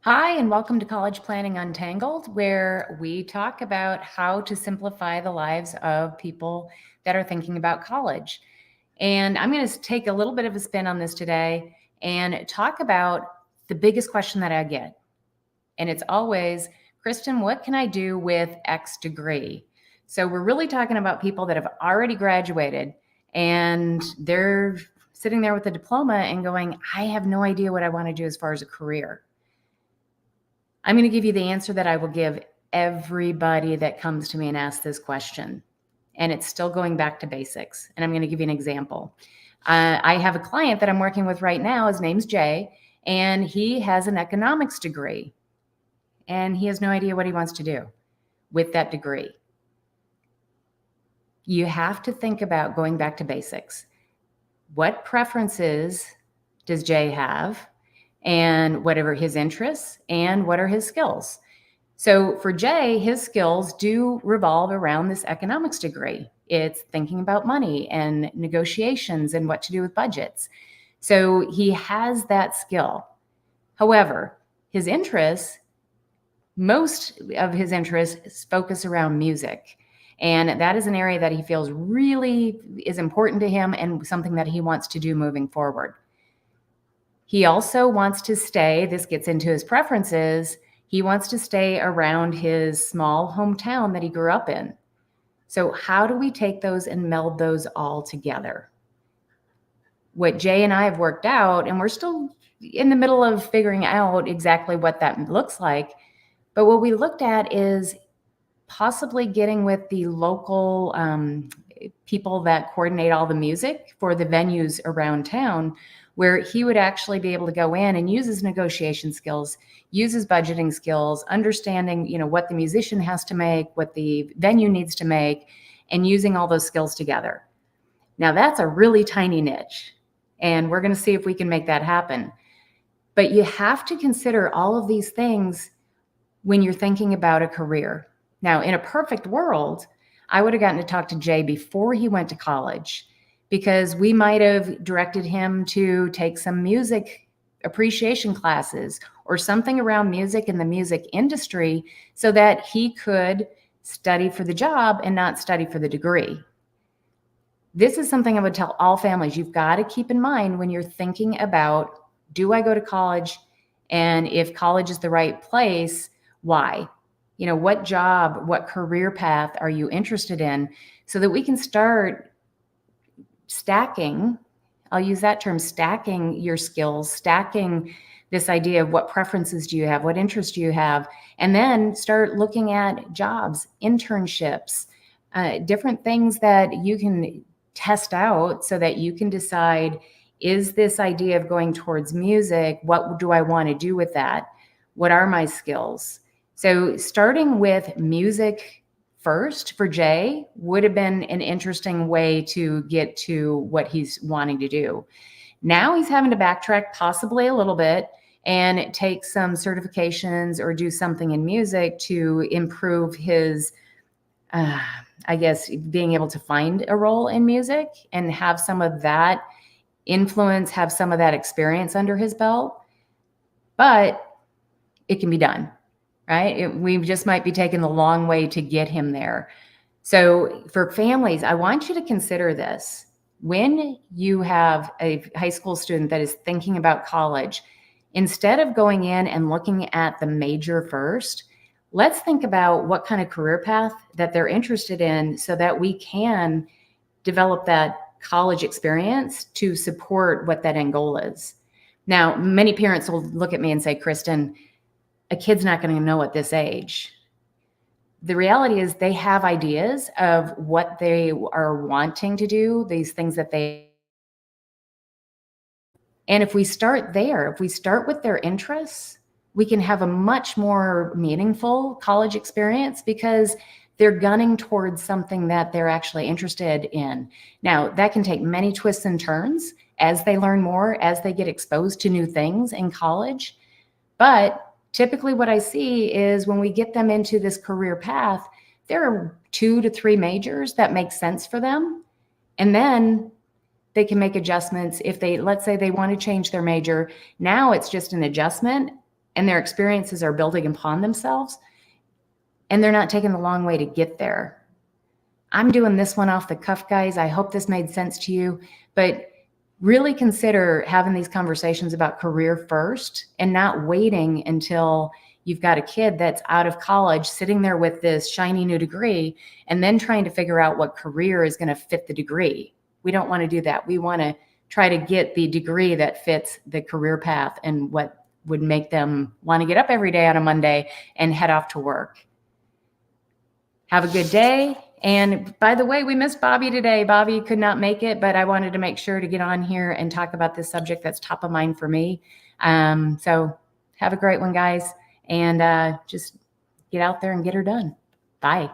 Hi, and welcome to College Planning Untangled, where we talk about how to simplify the lives of people that are thinking about college. And I'm going to take a little bit of a spin on this today and talk about the biggest question that I get. And it's always, Kristin, what can I do with X degree? So we're really talking about people that have already graduated and they're sitting there with a diploma and going, I have no idea what I want to do as far as a career. I'm going to give you the answer that I will give everybody that comes to me and asks this question. And it's still going back to basics. And I'm going to give you an example. I have a client that I'm working with right now. His name's Jay, and he has an economics degree. And he has no idea what he wants to do with that degree. You have to think about going back to basics. What preferences does Jay have? And whatever his interests and what are his skills. So for Jay, his skills do revolve around this economics degree. It's thinking about money and negotiations and what to do with budgets. So he has that skill. However, his interests, most of his interests focus around music. And that is an area that he feels really is important to him and something that he wants to do moving forward. He also wants to stay, this gets into his preferences, he wants to stay around his small hometown that he grew up in. So how do we take those and meld those all together? What Jay and I have worked out, and we're still in the middle of figuring out exactly what that looks like, but what we looked at is possibly getting with the local people that coordinate all the music for the venues around town, where he would actually be able to go in and use his negotiation skills, use his budgeting skills, understanding, what the musician has to make, what the venue needs to make, and using all those skills together. Now that's a really tiny niche, and we're going to see if we can make that happen. But you have to consider all of these things when you're thinking about a career. Now, in a perfect world, I would have gotten to talk to Jay before he went to college, because we might have directed him to take some music appreciation classes or something around music and the music industry so that he could study for the job and not study for the degree. This is something I would tell all families. You've got to keep in mind when you're thinking about, do I go to college? And if college is the right place, why? What job, what career path are you interested in, so that we can start stacking, I'll use that term, stacking your skills, stacking this idea of what preferences do you have, what interests do you have, and then start looking at jobs, internships, different things that you can test out so that you can decide, is this idea of going towards music, what do I want to do with that? What are my skills? So starting with music first for Jay would have been an interesting way to get to what he's wanting to do. Now he's having to backtrack possibly a little bit and take some certifications or do something in music to improve his, being able to find a role in music and have some of that influence, have some of that experience under his belt. But it can be done. Right? We just might be taking the long way to get him there. So for families, I want you to consider this. When you have a high school student that is thinking about college, instead of going in and looking at the major first, let's think about what kind of career path that they're interested in so that we can develop that college experience to support what that end goal is. Now, many parents will look at me and say, Kristin, a kid's not going to know at this age. The reality is they have ideas of what they are wanting to do, these things that they, and if we start there, if we start with their interests, we can have a much more meaningful college experience because they're gunning towards something that they're actually interested in. Now, that can take many twists and turns as they learn more, as they get exposed to new things in college. But typically what I see is when we get them into this career path, there are 2 to 3 majors that make sense for them. And then they can make adjustments. If they, let's say they want to change their major, now it's just an adjustment and their experiences are building upon themselves, and they're not taking the long way to get there. I'm doing this one off the cuff, guys. I hope this made sense to you, but really consider having these conversations about career first and not waiting until you've got a kid that's out of college sitting there with this shiny new degree and then trying to figure out what career is going to fit the degree. We don't want to do that. We want to try to get the degree that fits the career path and what would make them want to get up every day on a Monday and head off to work. Have a good day. And by the way, we missed Bobby today. Bobby could not make it, but I wanted to make sure to get on here and talk about this subject that's top of mind for me. So have a great one, guys. And just get out there and get her done. Bye.